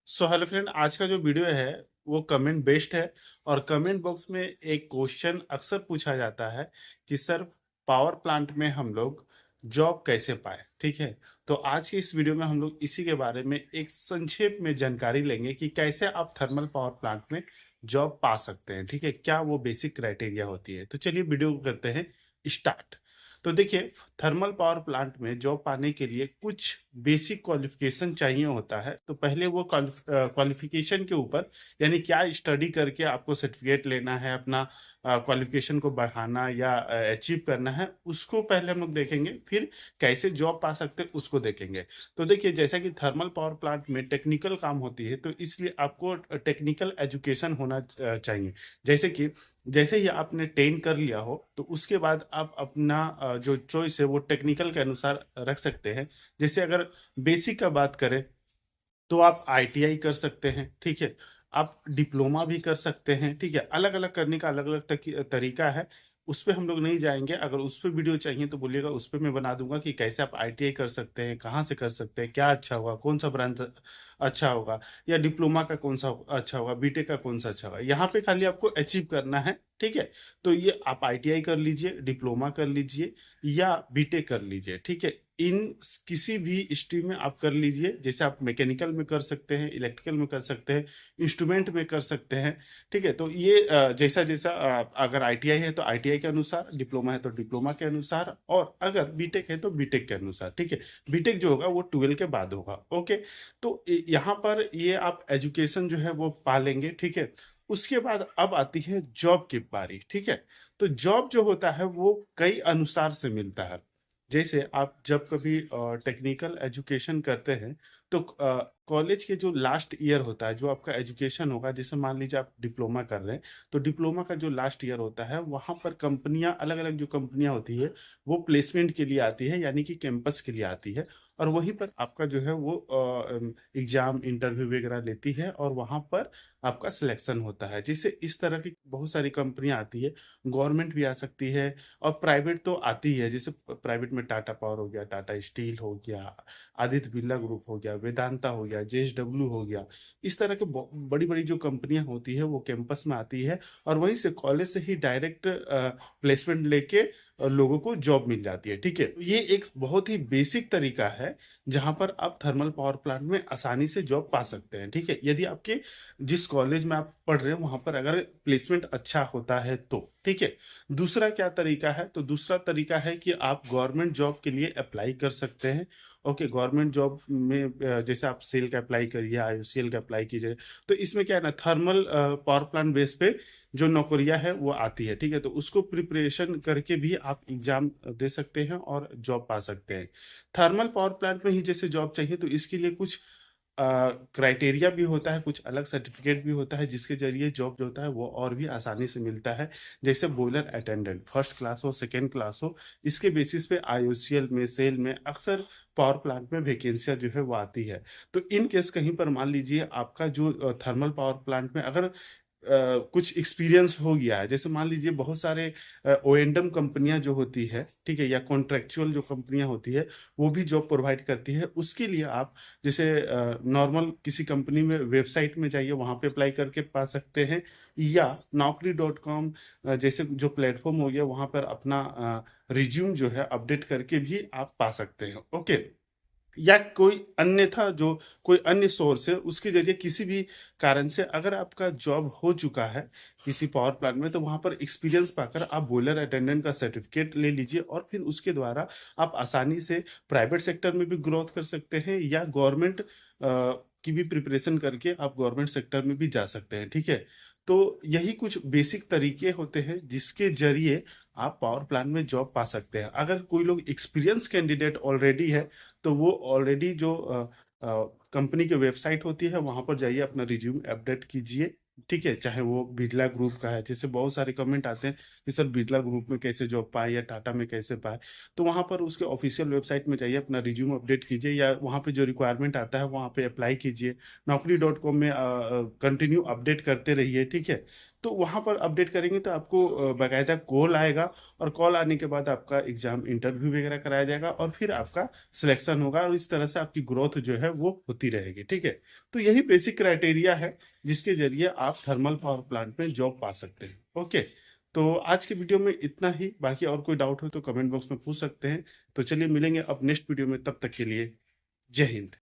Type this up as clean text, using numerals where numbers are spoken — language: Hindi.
सो हेलो फ्रेंड, आज का जो वीडियो है वो कमेंट बेस्ड है। और कमेंट बॉक्स में एक क्वेश्चन अक्सर पूछा जाता है कि सर, पावर प्लांट में हम लोग जॉब कैसे पाए। ठीक है, तो आज की इस वीडियो में हम लोग इसी के बारे में एक संक्षेप में जानकारी लेंगे कि कैसे आप थर्मल पावर प्लांट में जॉब पा सकते हैं। ठीक है, क्या वो बेसिक क्राइटेरिया होती है। तो चलिए वीडियो को करते हैं स्टार्ट। तो देखिए, थर्मल पावर प्लांट में जॉब पाने के लिए कुछ बेसिक क्वालिफिकेशन चाहिए होता है। तो पहले वो क्वालिफिकेशन के ऊपर, यानी क्या स्टडी करके आपको सर्टिफिकेट लेना है, अपना क्वालिफिकेशन को बढ़ाना या अचीव करना है, उसको पहले हम लोग देखेंगे। फिर कैसे जॉब पा सकते हैं उसको देखेंगे। तो देखिए, जैसा कि थर्मल पावर प्लांट में टेक्निकल काम होती है, तो इसलिए आपको टेक्निकल एजुकेशन होना चाहिए। जैसे कि जैसे ही आपने 10 कर लिया हो, तो उसके बाद आप अपना जो चॉइस है वो टेक्निकल के अनुसार रख सकते हैं। जैसे अगर बेसिक का बात करें, तो आप आईटीआई कर सकते हैं। ठीक है, आप डिप्लोमा भी कर सकते हैं। ठीक है, अलग अलग करने का अलग अलग तरीका है। उस पर हम लोग नहीं जाएंगे। अगर उस पर वीडियो चाहिए तो बोलिएगा, उस पर मैं बना दूंगा कि कैसे आप आईटीआई कर सकते हैं, कहाँ से कर सकते हैं, क्या अच्छा होगा, कौन सा ब्रांच अच्छा होगा, या डिप्लोमा का कौन सा अच्छा होगा, बीटेक का कौन सा अच्छा होगा। यहाँ पे खाली आपको अचीव करना है। ठीक है, तो ये आप आईटीआई कर लीजिए, डिप्लोमा कर लीजिए या बीटेक कर लीजिए। ठीक है, इन किसी भी स्ट्रीम में आप कर लीजिए। जैसे आप मैकेनिकल में कर सकते हैं, इलेक्ट्रिकल में कर सकते हैं, इंस्ट्रूमेंट में कर सकते हैं। ठीक है, तो ये जैसा जैसा अगर आईटीआई है तो आईटीआई के अनुसार, डिप्लोमा है तो डिप्लोमा के अनुसार, और अगर बीटेक है तो बीटेक के अनुसार। ठीक है, बीटेक जो होगा वो 12 के बाद होगा। ओके, तो यहाँ पर ये आप एजुकेशन जो है वो पा लेंगे। ठीक है, उसके बाद अब आती है जॉब की बारी। ठीक है, तो जॉब जो होता है वो कई अनुसार से मिलता है। जैसे आप जब कभी टेक्निकल एजुकेशन करते हैं, तो कॉलेज के जो लास्ट ईयर होता है, जो आपका एजुकेशन होगा, जैसे मान लीजिए आप डिप्लोमा कर रहे हैं, तो डिप्लोमा का जो लास्ट ईयर होता है, वहाँ पर कंपनियां, अलग अलग जो कंपनियां होती है, वो प्लेसमेंट के लिए आती है, यानी कि कैंपस के लिए आती है। और वहीं पर आपका जो है वो एग्जाम इंटरव्यू वगैरह लेती है, और वहाँ पर आपका सिलेक्शन होता है। जैसे इस तरह की बहुत सारी कंपनियां आती है। गवर्नमेंट भी आ सकती है और प्राइवेट तो आती है। जैसे प्राइवेट में टाटा पावर हो गया, टाटा स्टील हो गया, आदित्य बिरला ग्रुप हो गया, वेदांता हो गया, जेएसडब्ल्यू हो गया। इस तरह के बड़ी बड़ी जो कंपनियां होती है वो कैंपस में आती है, और वहीं से कॉलेज से ही डायरेक्ट प्लेसमेंट लेके लोगों को जॉब मिल जाती है। ठीक है, तो ये एक बहुत ही बेसिक तरीका है जहां पर आप थर्मल पावर प्लांट में आसानी से जॉब पा सकते हैं। ठीक है, यदि आपके जिस कॉलेज में आप पढ़ रहे हो वहां पर अगर प्लेसमेंट अच्छा होता है तो। ठीक है, दूसरा क्या तरीका है, तो दूसरा तरीका है कि आप गवर्नमेंट जॉब के लिए अप्लाई कर सकते हैं। ओके, गवर्नमेंट जॉब में जैसे आप सेल का अप्लाई करिए, आईओसीएल का अप्लाई कीजिए। तो इसमें क्या है ना, थर्मल पावर प्लांट बेस पे जो नौकरियां है वो आती है। ठीक है, तो उसको प्रिपरेशन करके भी आप एग्जाम दे सकते हैं और जॉब पा सकते हैं। थर्मल पावर प्लांट में ही जैसे जॉब चाहिए, तो इसके लिए कुछ क्राइटेरिया भी होता है, कुछ अलग सर्टिफिकेट भी होता है, जिसके जरिए जॉब जो होता है वो और भी आसानी से मिलता है। जैसे बॉयलर अटेंडेंट, फर्स्ट क्लास हो, सेकेंड क्लास हो, इसके बेसिस पे आईओसीएल में, सेल में अक्सर पावर प्लांट में वैकेंसियां जो है वो आती है। तो इन केस कहीं पर मान लीजिए आपका जो थर्मल पावर प्लांट में अगर कुछ एक्सपीरियंस हो गया है, जैसे मान लीजिए बहुत सारे ओएंडम कंपनियां जो होती है, ठीक है, या कॉन्ट्रेक्चुअल जो कंपनियां होती है, वो भी जॉब प्रोवाइड करती है। उसके लिए आप जैसे नॉर्मल किसी कंपनी में वेबसाइट में जाइए, वहां पे अप्लाई करके पा सकते हैं, या naukri.com जैसे जो प्लेटफॉर्म हो गया, वहां पर अपना रिज्यूम जो है अपडेट करके भी आप पा सकते हैं। ओके, या कोई अन्यथा जो कोई अन्य सोर्स है उसके जरिए किसी भी कारण से अगर आपका जॉब हो चुका है किसी पावर प्लांट में, तो वहां पर एक्सपीरियंस पाकर आप बॉयलर अटेंडेंट का सर्टिफिकेट ले लीजिए, और फिर उसके द्वारा आप आसानी से प्राइवेट सेक्टर में भी ग्रोथ कर सकते हैं, या गवर्नमेंट की भी प्रिपरेशन करके आप गवर्नमेंट सेक्टर में भी जा सकते हैं। ठीक है, तो यही कुछ बेसिक तरीके होते हैं जिसके जरिए आप पावर प्लांट में जॉब पा सकते हैं। अगर कोई लोग एक्सपीरियंस कैंडिडेट ऑलरेडी है, तो वो ऑलरेडी जो कंपनी की वेबसाइट होती है वहां पर जाइए, अपना रिज्यूम अपडेट कीजिए। ठीक है, चाहे वो बिरला ग्रुप का है, जैसे बहुत सारे कमेंट आते हैं कि सर बिरला ग्रुप में कैसे जॉब पाए या टाटा में कैसे पाए, तो वहां पर उसके ऑफिशियल वेबसाइट में जाइए, अपना रिज्यूम अपडेट कीजिए, या वहां पे जो रिक्वायरमेंट आता है वहां पे अप्लाई कीजिए। naukri.com में कंटिन्यू अपडेट करते रहिए। ठीक है, तो वहाँ पर अपडेट करेंगे तो आपको बाकायदा कॉल आएगा, और कॉल आने के बाद आपका एग्जाम इंटरव्यू वगैरह कराया जाएगा, और फिर आपका सिलेक्शन होगा, और इस तरह से आपकी ग्रोथ जो है वो होती रहेगी। ठीक है, तो यही बेसिक क्राइटेरिया है जिसके जरिए आप थर्मल पावर प्लांट में जॉब पा सकते हैं। ओके, तो आज के वीडियो में इतना ही। बाकी और कोई डाउट हो तो कमेंट बॉक्स में पूछ सकते हैं। तो चलिए मिलेंगे अब नेक्स्ट वीडियो में, तब तक के लिए जय हिंद।